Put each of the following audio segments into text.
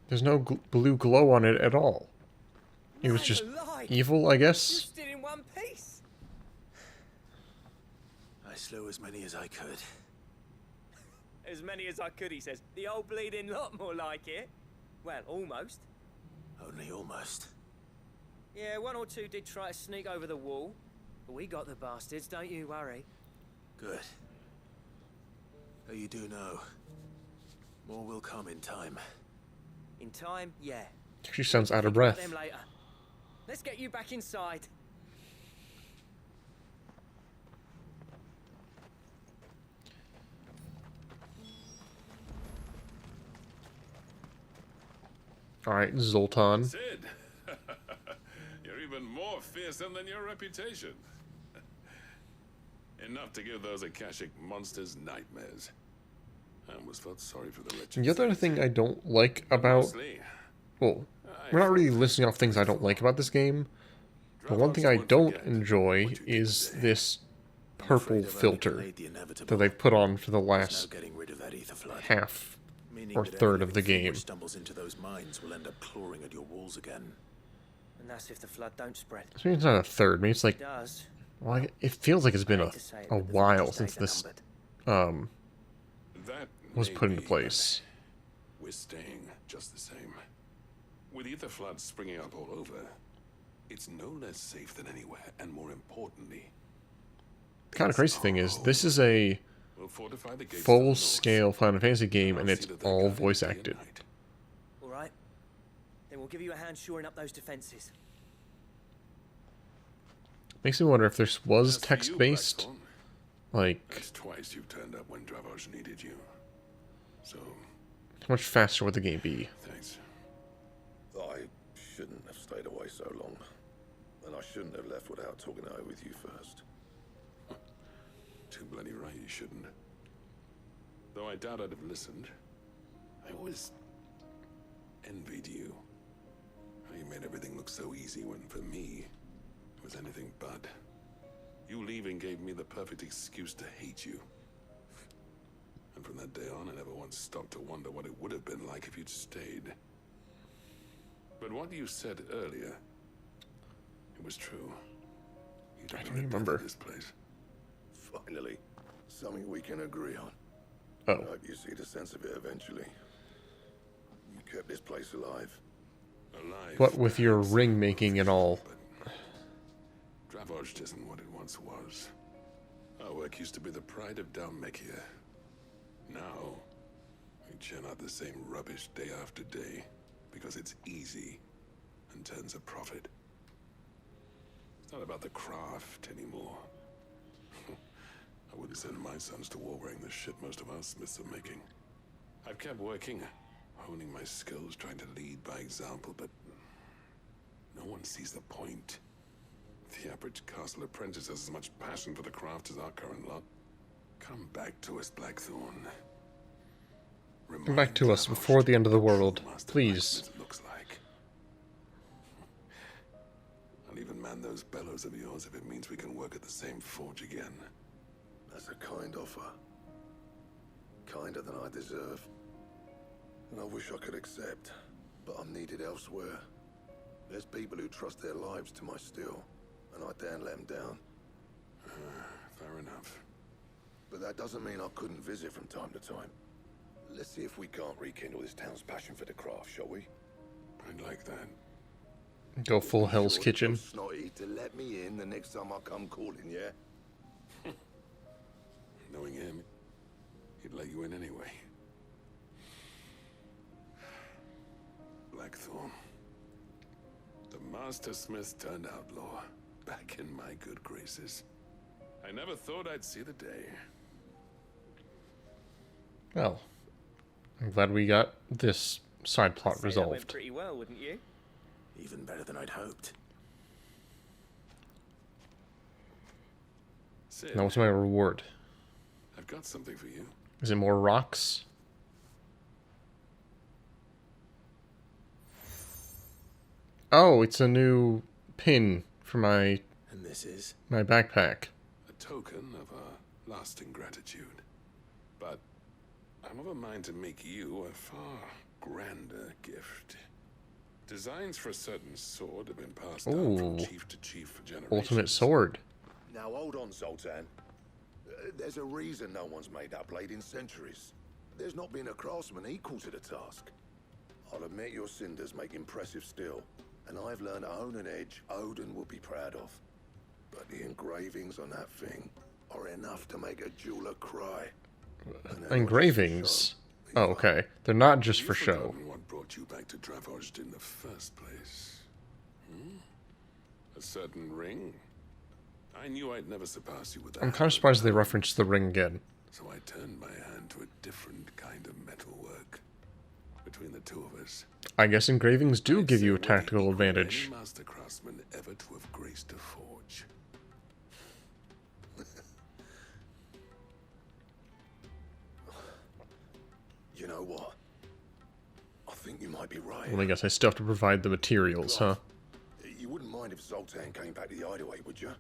There's no blue glow on it at all. It was Man just alive. evil, I You guess. stood in one piece. I slew as many as I could. As many as I could, he says. The old bleeding lot, more like it. Well, almost. Only almost. Yeah, one or two did try to sneak over the wall. But we got the bastards, don't you worry. Good. So you do know. More will come in time. In time, yeah. She sounds out of Think about breath. them later. Let's get you back inside. Alright, Zoltan. Sid, you're even more fearsome than your reputation. Enough to give those Akashic monsters nightmares. I almost felt sorry for the wretched. The other thing I don't like about... Mostly, Well, we're not really listing off things I don't like about this game. But one thing I don't enjoy is this purple filter that they've put on for the last half or third of the game. Stumbles into those mines will end up clawing at your walls again. And that's if the flood don't spread. Maybe it's not a third. Maybe it's like... It does. Well, it feels like it's been Hate to say it, a but the while days since are this numbered. that was may put into be, place. but we're staying just the same. With ether floods springing up all over, it's no less safe than anywhere, and more importantly, Kind of crazy thing is, this is a we'll fortify the gates to the full-scale Final Fantasy game, I'll and see it's that they're all guarded voice day and acted. night. All right. Then we'll give you a hand shoring up those defenses. Makes me wonder if this was As for you, text-based. Blackthorn, Like, that's twice you've turned up when Dravos needed you. So, how much faster would the game be? thanks. I shouldn't have stayed away so long. And I shouldn't have left without talking it over with you first. Too bloody right you shouldn't. Though I doubt I'd have listened. I always envied you. How you made everything look so easy when, for me, it was anything but. You leaving gave me the perfect excuse to hate you. And from that day on, I never once stopped to wonder what it would have been like if you'd stayed. But what you said earlier, it was true. You'd I have don't been remember. this place. Finally, something we can agree on. Oh. I hope you see the sense of it eventually. You kept this place alive. Alive, What with your perhaps, ring making and all. but Dravos isn't what it once was. Our work used to be the pride of Dalmekia. Now, we churn out the same rubbish day after day because it's easy and turns a profit. It's not about the craft anymore. I wouldn't send my sons to war wearing the shit most of our smiths are making. I've kept working, honing my skills, trying to lead by example, but no one sees the point. The average castle apprentice has as much passion for the craft as our current lot. Come back to us, Blackthorn. Come back to us before the end of the world, please. It looks like. I'll even man those bellows of yours if it means we can work at the same forge again. That's a kind offer. Kinder than I deserve. And I wish I could accept, but I'm needed elsewhere. There's people who trust their lives to my steel, and I daren't let them down. Fair enough. But that doesn't mean I couldn't visit from time to time. Let's see if we can't rekindle this town's passion for the craft, shall we? I'd like that. Go full Hell's Sure, Kitchen. you're Snotty to let me in the next time I come calling, yeah? Knowing him, he'd let you in anyway. Blackthorn. The Master Smith turned outlaw, back in my good graces. I never thought I'd see the day. Well, I'm glad we got this side plot Say that went resolved. pretty well, wouldn't you? Even better than I'd hoped. Sid, Now what's my reward? I've got something for you. Is it more rocks? Oh, it's a new pin for my And this is? backpack. A token of our lasting gratitude. But I'm of a mind to make you a far grander gift. Designs for a certain sword have been passed down from Ooh. chief to chief for generations. Ultimate sword. Now hold on, Zoltan. There's a reason no one's made that blade in centuries. There's not been a craftsman equal to the task. I'll admit your cinders make impressive steel, and I've learned to own an edge Odin will be proud of. But the engravings on that thing are enough to make a jeweler cry. And they're not Engravings? just for show, Oh, either. okay. They're not just Have for you show. forgotten what brought you back to Dravozd in the first place? A certain ring? I knew I'd never surpass you with that. I'm kind of surprised they referenced the ring again. So I turned my hand to a different kind of metalwork. Between the two of us, I guess engravings do I'd give say you a we're the tactical equal of advantage. any master craftsman ever to have graced a forge. You know what? I think you might be right. Well, I guess I still have to provide the materials, huh? You wouldn't mind if Zoltan came back to the hideaway, would you?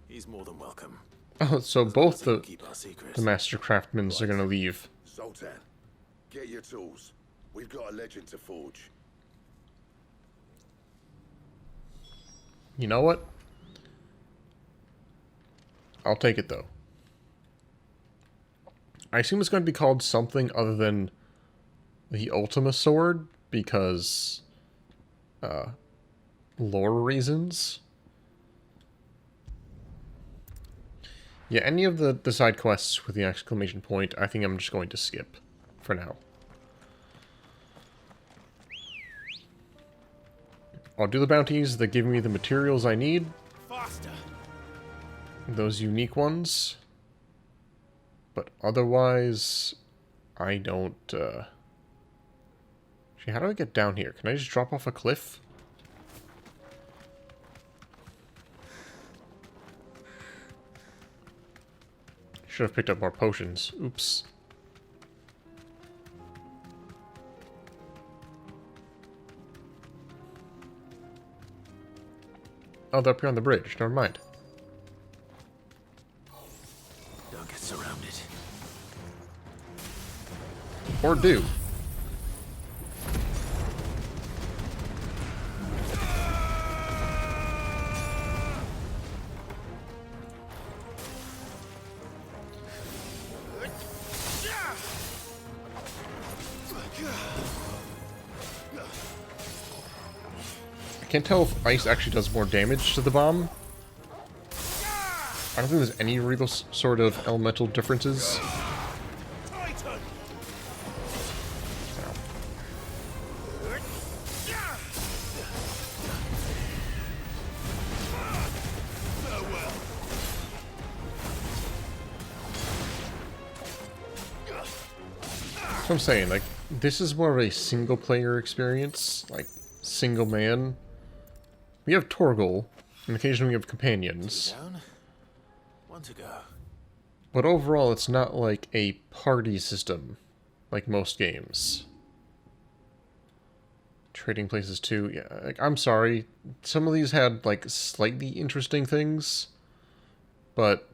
He's more than welcome. Oh, so both the Keep our secrets. Master Craftsmen are gonna leave. Zoltan, get your tools. We've got a legend to forge. You know what? I'll take it, though. I assume it's going to be called something other than the Ultima Sword, because, lore reasons. Yeah, any of the side quests with the exclamation point, I think I'm just going to skip for now. I'll do the bounties that give me the materials I need. Faster. Those unique ones. But otherwise, I don't, Actually, how do I get down here? Can I just drop off a cliff? Should have picked up more potions. Oops. Oh, they're up here on the bridge. Never mind. Don't get surrounded. Or do. I can't tell if ice actually does more damage to the bomb. I don't think there's any real sort of elemental differences. Titan. That's what I'm saying, like, this is more of a single-player experience, like, single man. We have Torgal, and occasionally we have companions, Down. One to go. but overall it's not like a party system, like most games. Trading places too, yeah, like, I'm sorry, some of these had, like, slightly interesting things, but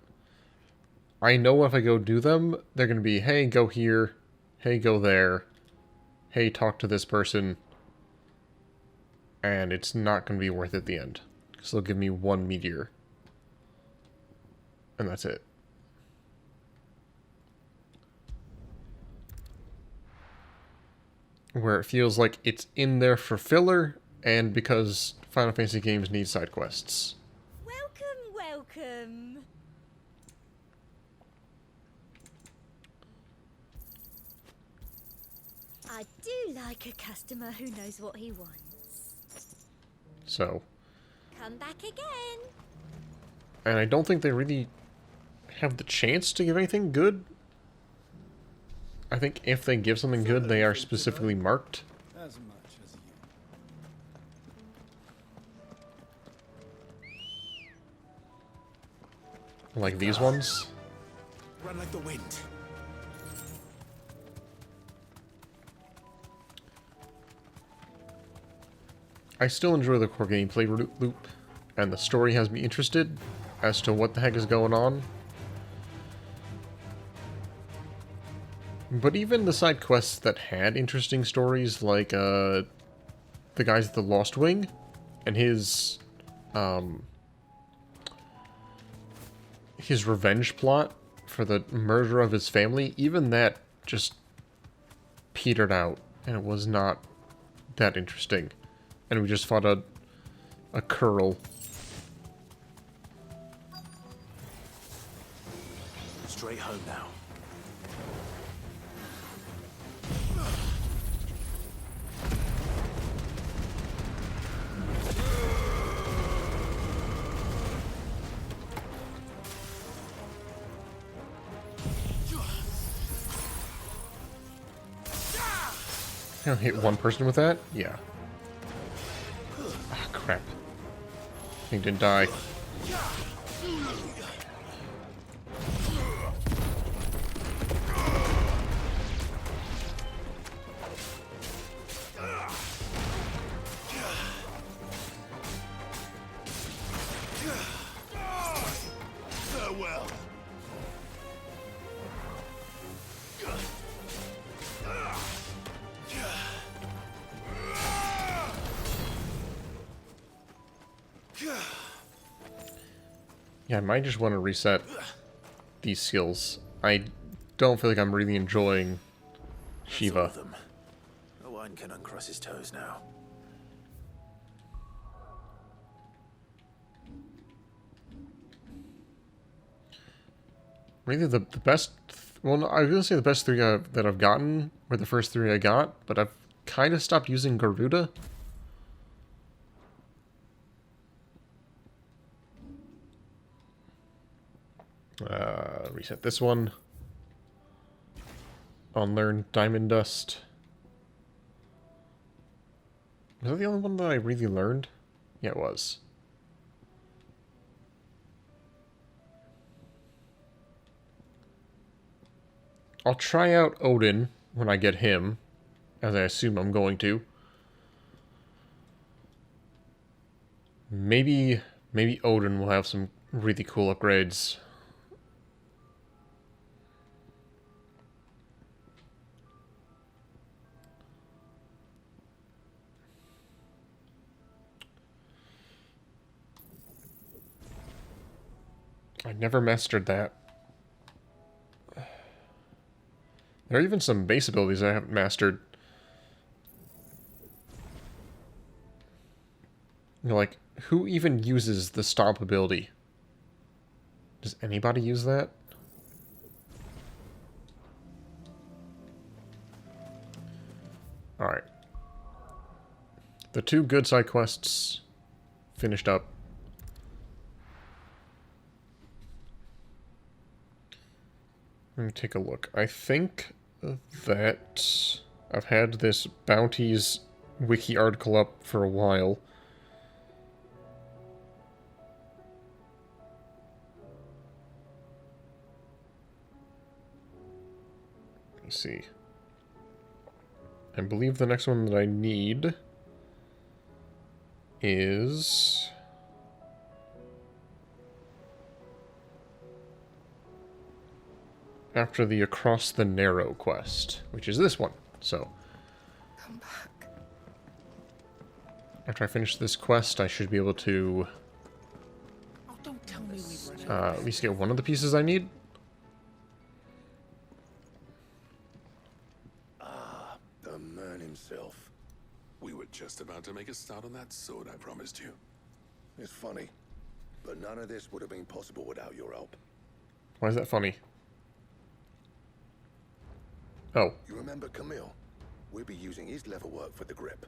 I know if I go do them, they're gonna be, hey, go here, hey, go there, hey, talk to this person, and it's not going to be worth it at the end. Because they'll give me one meteor. And that's it. Where it feels like it's in there for filler, and because Final Fantasy games need side quests. Welcome, welcome. I do like a customer who knows what he wants. So, Come back again. and I don't think they really have the chance to give anything good. I think if they give something good, they are specifically marked. As much as you. Like these ones. Run like the wind. I still enjoy the core gameplay loop, and the story has me interested as to what the heck is going on. But even the side quests that had interesting stories, like the guys at the Lost Wing and his revenge plot for the murder of his family, even that just petered out, and it was not that interesting. And we just fought a curl. Straight home now. I'll hit one person with that? Yeah. Ah, crap. Thing didn't die. Farewell. Yeah, I might just want to reset these skills. I don't feel like I'm really enjoying Shiva. No one can uncross his toes now. Really, the best... Well, no, I was going to say the best three that I've gotten were the first three I got, but I've kind of stopped using Garuda. Reset this one. Unlearn Diamond Dust. Was that the only one that I really learned? Yeah, it was. I'll try out Odin when I get him, as I assume I'm going to. Maybe Odin will have some really cool upgrades. I never mastered that. There are even some base abilities I haven't mastered. You know, like, who even uses the stomp ability? Does anybody use that? Alright. The two good side quests finished up. Let me take a look. I think that I've had this bounties wiki article up for a while. Let me see. I believe the next one that I need is... after the Across the Narrow quest, which is this one. So, Come back. after I finish this quest, I should be able to Oh, don't tell me we've run at least get one of the pieces I need. The man himself. We were just about to make a start on that sword I promised you. It's funny, but none of this would have been possible without your help. Why is that funny? Oh. You remember Camille? We'll be using his leather work for the grip.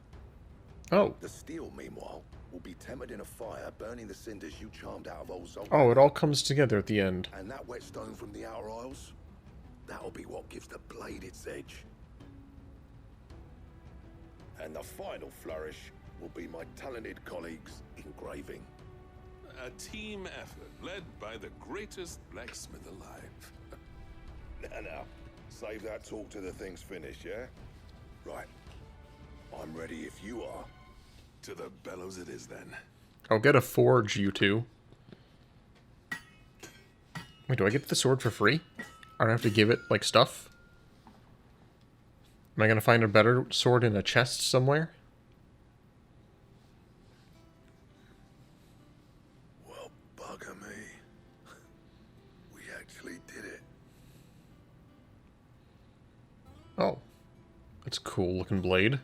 Oh. The steel, meanwhile, will be tempered in a fire, burning the cinders you charmed out of old Zoltan. Oh, it all comes together at the end. And that whetstone from the Outer Isles, that'll be what gives the blade its edge. And the final flourish will be my talented colleagues' engraving. A team effort led by the greatest blacksmith alive. Now, save that talk till the thing's finished, yeah? Right. I'm ready if you are. To the bellows it is then. I'll get a forge, you two. Wait, do I get the sword for free? I don't have to give it, like, stuff? Am I going to find a better sword in a chest somewhere? Well, bugger me. We actually did it. Oh. That's a cool looking blade.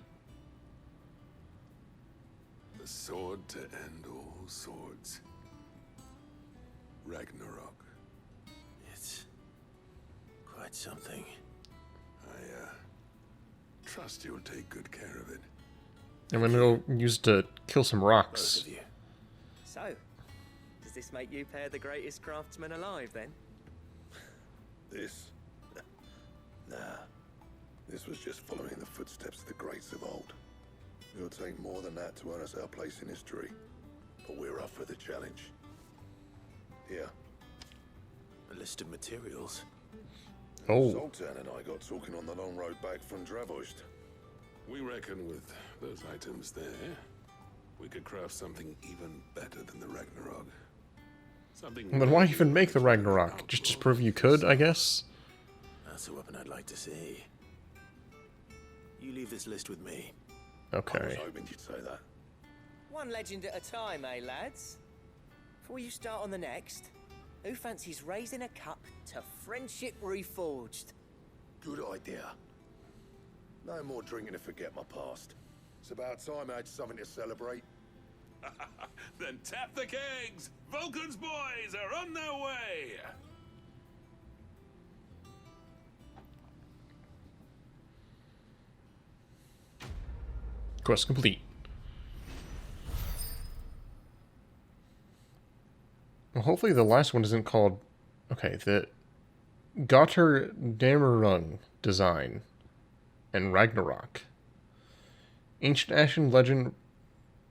The sword to end all swords. Ragnarok. It's quite something. I trust you'll take good care of it. I'm going to go use it to kill some Both rocks. of you. So, does this make you pair the greatest craftsman alive then? This? Nah. This was just following the footsteps of the greats of old. It'll take more than that to earn us our place in history. But we're up for the challenge. Here. A list of materials. Oh. Sultan and I got talking on the long road back from Dravost. We reckon with those items there, we could craft something even better than the Ragnarok. Something. Well, then why even make the Ragnarok? Just to prove you could, I guess? That's a weapon I'd like to see. You leave this list with me. I was Okay. hoping you'd say that. One legend at a time, eh, lads? Before you start on the next, who fancies raising a cup to friendship reforged? Good idea. No more drinking to forget my past. It's about time I had something to celebrate. Then tap the kegs! Vulcan's boys are on their way! Quest complete. Well, hopefully the last one isn't called... Okay, the Gotter Damerung design and Ragnarok. Ancient Ashen legend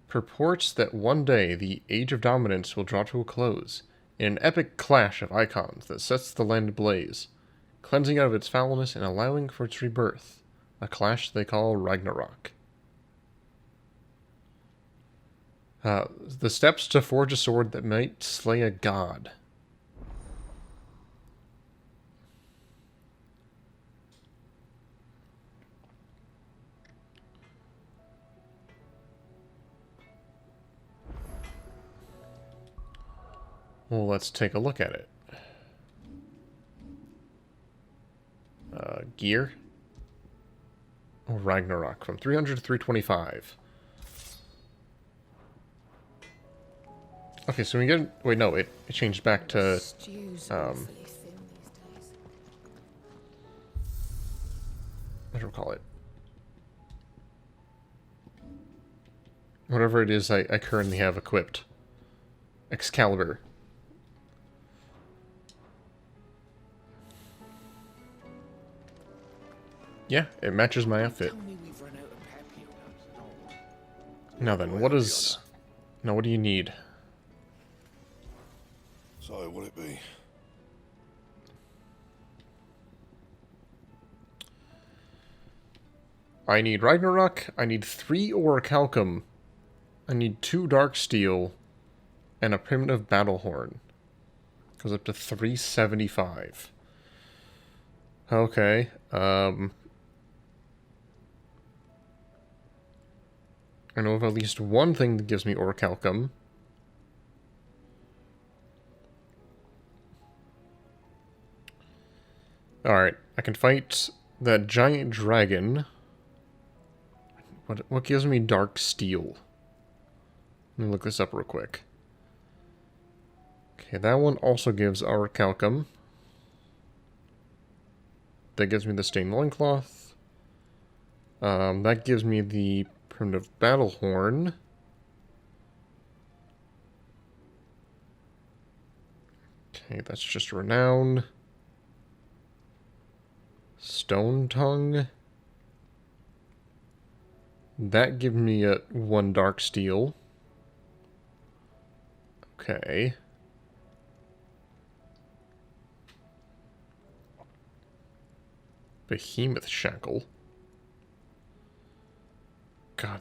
purports that one day the Age of Dominance will draw to a close in an epic clash of icons that sets the land ablaze, cleansing out of its foulness and allowing for its rebirth. A clash they call Ragnarok. The steps to forge a sword that might slay a god. Well, let's take a look at it. Gear. Oh, Ragnarok from 300 to 325. Okay, so we get... Wait, no, it changed back to... Stew's um, awfully thin these days. What do we call it? Whatever it is I currently have equipped. Excalibur. Yeah, it matches my outfit. Tell me we've run out of pep Now then, what is... Now, what do you need? So, will it be? I need Ragnarok, I need 3 Orichalcum, I need 2 Dark Steel, and a Primitive Battle Horn. Goes up to 375. Okay, I know of at least one thing that gives me Orichalcum. Alright, I can fight that giant dragon. What gives me Dark Steel? Let me look this up real quick. Okay, that one also gives Orichalcum. That gives me the Stained Loincloth. That gives me the Primitive Battle Horn. Okay, that's just Renown. Stone Tongue. That gives me a 1 Dark Steel. Okay. Behemoth Shackle. God,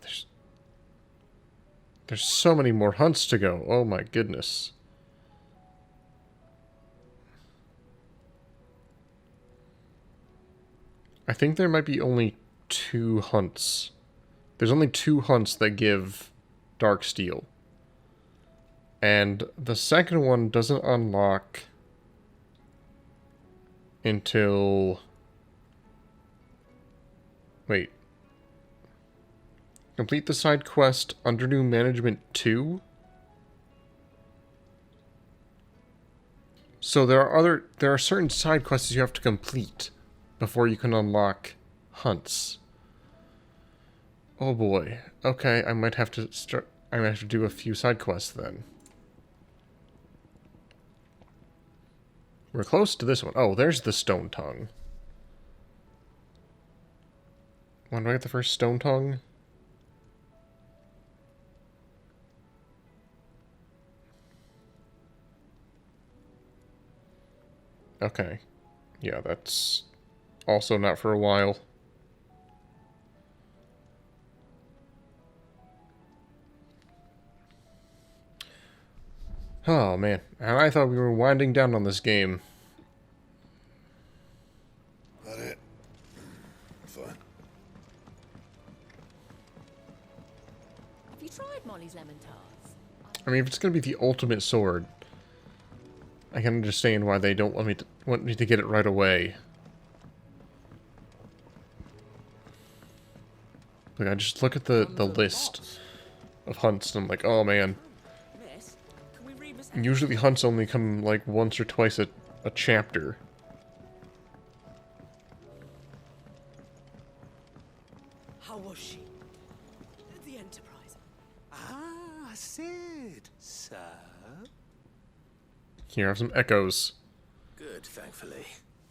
there's so many more hunts to go. Oh my goodness. I think there might be only 2 hunts. There's only 2 hunts that give dark steel. And the second one doesn't unlock until... Wait. Complete the side quest under new management 2? So there are certain side quests you have to complete before you can unlock hunts. Oh boy. Okay, I might have to do a few side quests then. We're close to this one. Oh, there's the stone tongue. When do I get the first stone tongue? Okay. Yeah, that's also not for a while. Oh, man. And I thought we were winding down on this game. That it? Fine. Have you tried Molly's lemon tarts? I mean, if it's going to be the ultimate sword, I can understand why they don't want me to get it right away. Like, I just look at the list of hunts and I'm like, oh man. Miss, can we read Miss Usually hunts only come like once or twice a chapter. How was she? The Enterprise. Ah, Sid. So? Here, I have some echoes. Good, thankfully.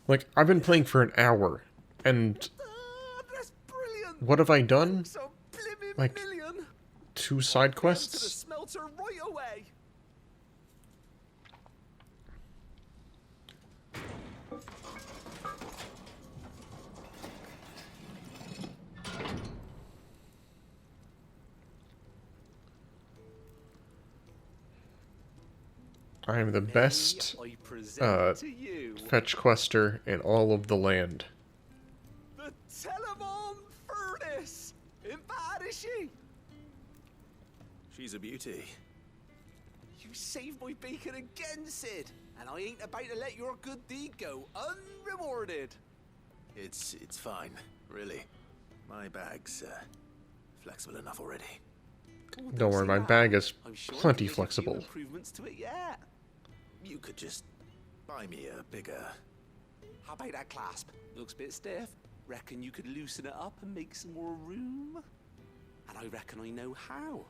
Like, I've been playing for an hour, and That's brilliant. what have I done? So blimmin' Like, million. 2 side To the quests? smelter right away. I am the best I present to you fetch quester in all of the land. the Telemon Furnace. Ain't bad, is she? She's a beauty. You saved my bacon again, Sid, and I ain't about to let your good deed go unrewarded. It's fine, really. My bag's flexible enough already. Oh, Don't worry, say my that. bag is I'm sure I can plenty make a few flexible. Improvements to it yet. You could just buy me a bigger... How about that clasp? Looks a bit stiff. Reckon you could loosen it up and make some more room? And I reckon I know how.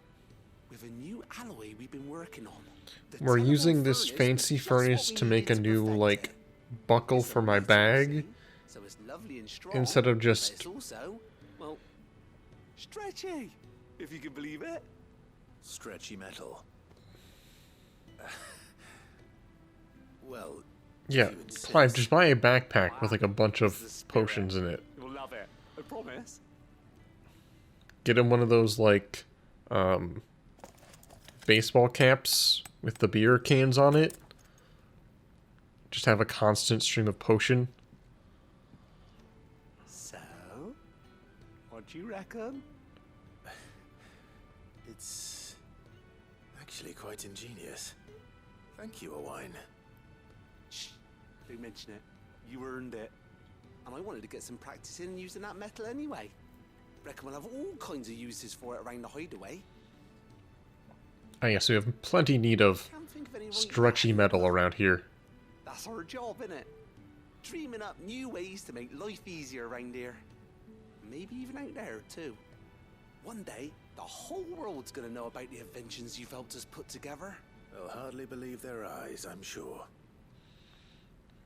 With a new alloy we've been working on. The We're Telemon using this furnace fancy was just what furnace we to make a needed to new, perfect like, it. buckle It's a for my metal, bag, see? So it's lovely and strong, instead of but just... it's also, well, stretchy, if you can believe it. stretchy metal. Well, Yeah, if you insist. Clive, just buy a backpack with, like, a bunch This is of the spirit. potions in it. You'll love it, I promise. Get him one of those, like, baseball caps with the beer cans on it. Just have a constant stream of potion. So, what do you reckon? It's actually quite ingenious. Thank you, Owain. Shh, don't mention it. You earned it. And I wanted to get some practice in using that metal anyway. Reckon we'll have all kinds of uses for it around the hideaway. Oh yeah, so we have plenty need of Can't think of any right stretchy now. metal around here. That's our job, innit? Dreaming up new ways to make life easier around here. Maybe even out there, too. One day, the whole world's gonna know about the inventions you've helped us put together. They'll hardly believe their eyes, I'm sure.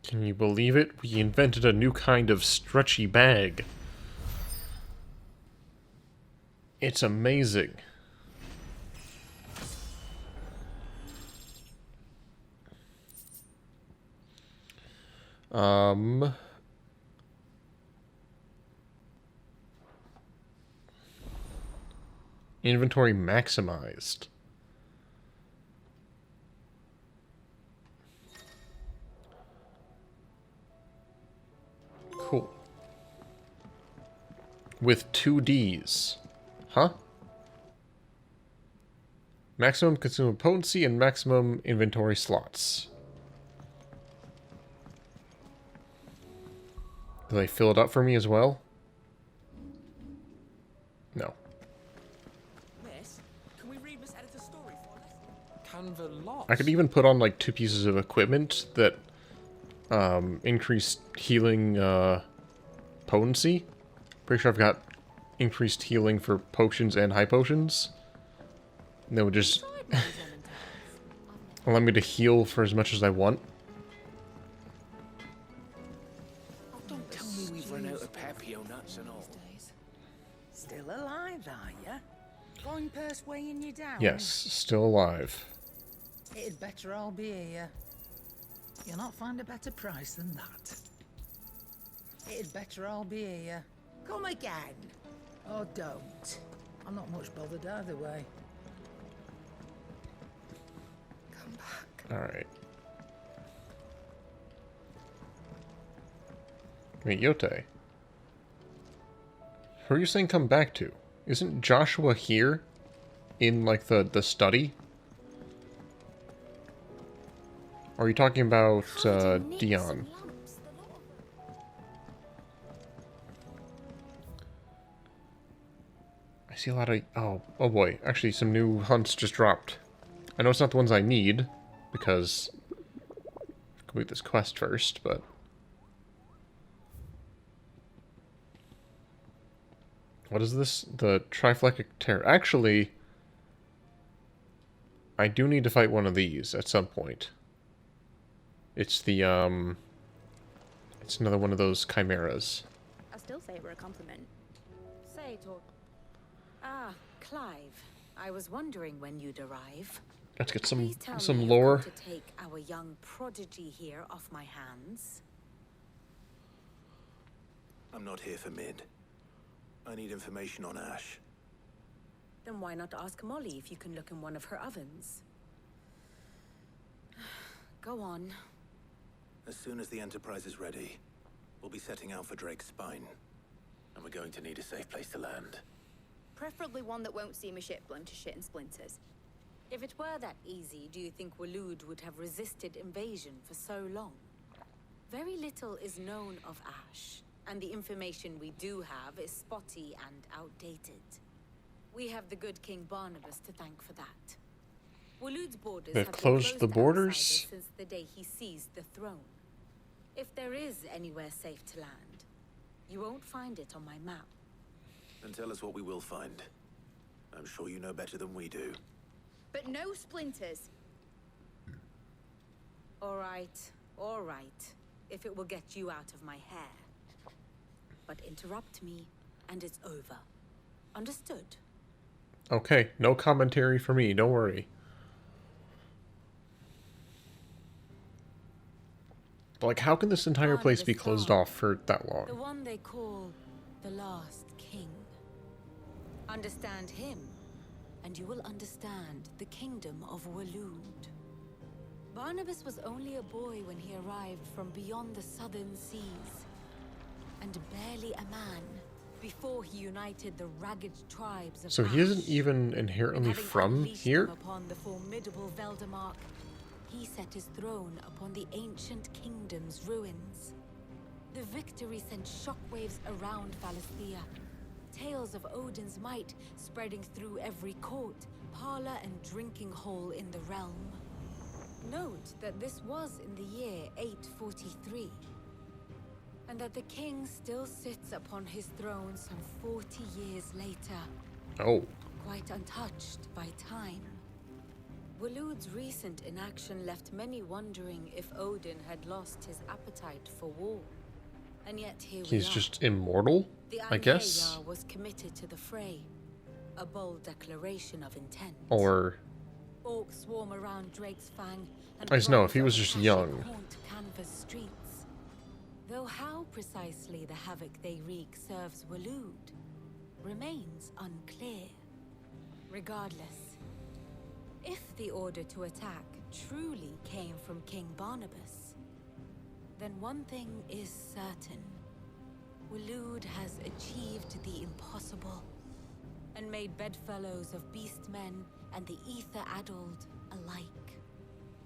Can you believe it? We invented a new kind of stretchy bag. It's amazing. Inventory maximized. Cool. with 2 Ds. Huh? Maximum consumer potency and maximum inventory slots. Do they fill it up for me as well? No. Miss, can we read Miss Editor's story for us? Canva lost. I could even put on like 2 pieces of equipment that increase healing potency. Pretty sure I've got increased healing for potions and high potions. And that would just allow me to heal for as much as I want. Oh, don't tell me we've run out of Pepio nuts and all. Still alive, are ya? Fine purse weighing you down? Yes, still alive. It'd better all be here. You'll not find a better price than that. It'd better all be here. Come again. Oh, don't. I'm not much bothered either way. Come back. Alright. Wait, Yote. Who are you saying come back to? Isn't Joshua here? In, like, the study? Or are you talking about, Dion? I see a lot of... Oh boy. Actually, some new hunts just dropped. I know it's not the ones I need, because... I'll complete this quest first, but... What is this? The triflechic terror. Actually, I do need to fight one of these at some point. It's the, It's another one of those chimeras. I still say it were a compliment. Say it or... Ah, Clive. I was wondering when you'd arrive. Let's get Please tell some me you've lore. come to take our young prodigy here off my hands. I'm not here for Mid. I need information on Ash. Then why not ask Molly if you can look in one of her ovens? Go on. As soon as the Enterprise is ready, we'll be setting out for Drake's Spine. And we're going to need a safe place to land. Preferably one that won't see my ship blown to shit and splinters. If it were that easy, do you think Wrinklynewt would have resisted invasion for so long? Very little is known of Ash, and the information we do have is spotty and outdated. We have the good King Barnabas to thank for that. Wrinklynewt's borders They've have been closed the to borders? outsiders since the day he seized the throne. If there is anywhere safe to land, you won't find it on my map. And tell us what we will find. I'm sure you know better than we do. But no splinters. All right, if it will get you out of my hair. But interrupt me, and it's over. Understood? Okay, no commentary for me, don't worry. But, like, how can this entire place be closed off for that long? The one they call the last king. Understand him, and you will understand the kingdom of Wrinklynewt. Barnabas was only a boy when he arrived from beyond the southern seas, and barely a man before he united the ragged tribes of So he isn't Ash. even inherently And having from unleashed here? them upon the formidable Veldemark, he set his throne upon the ancient kingdom's ruins. The victory sent shockwaves around Valisthea. Tales of Odin's might spreading through every court, parlor, and drinking hole in the realm. Note that this was in the year 843, and that the king still sits upon his throne some 40 years later, Oh. quite untouched by time. Wrinklynewt's recent inaction left many wondering if Odin had lost his appetite for war. And yet here we are. He's just immortal, The I guess? Anyaya was committed to the fray. A bold declaration of intent. Or... Orcs swarm around Drake's Fang, and I just know, if he was throngs just of young. Asher haunt Canvas streets. Though how precisely the havoc they wreak serves Wrinklynewt remains unclear. Regardless, if the order to attack truly came from King Barnabas, then one thing is certain. Wrinklynewt has achieved the impossible, and made bedfellows of beast men and the ether-addled alike.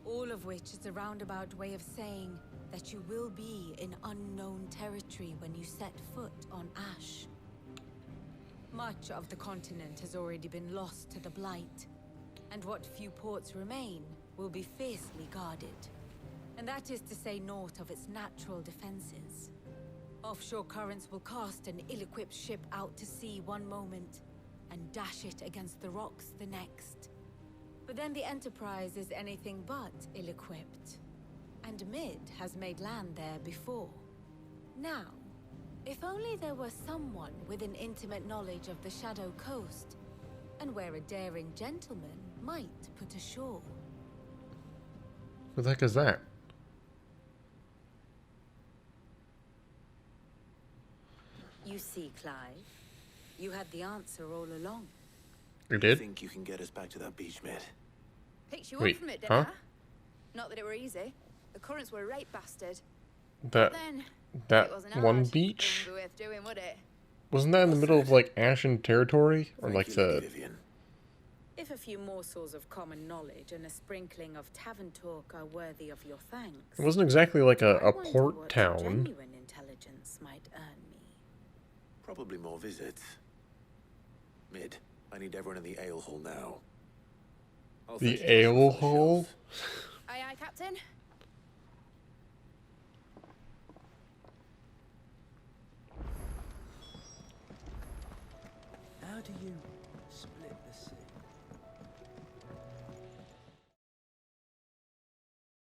All of which is a roundabout way of saying that you will be in unknown territory when you set foot on Ash. Much of the continent has already been lost to the Blight, and what few ports remain will be fiercely guarded. And that is to say naught of its natural defenses. Offshore currents will cast an ill-equipped ship out to sea one moment, and dash it against the rocks the next. But then the Enterprise is anything but ill-equipped. And Mid has made land there before. Now, if only there were someone with an intimate knowledge of the Shadow Coast, and where a daring gentleman might put ashore. What the heck is that? You see, Clive, you had the answer all along. You did? Think you can get us back to that beach, mate? Picked you Wait, up from it, huh? didn't I? Not that it were easy. The currents were a right bastard. That Then, it that wasn't one hard. beach? Wouldn't be worth doing, would it? Wasn't that in the middle of like Ashen territory? Or like the Vivian. If a few morsels of common knowledge and a sprinkling of tavern talk are worthy of your thanks, it wasn't exactly like a I wonder port what town. genuine intelligence might earn me. Probably more visits. Mid, I need everyone in the ale hall now. I'll The fetch Joshua ale from hall? shelf. Aye, aye, Captain.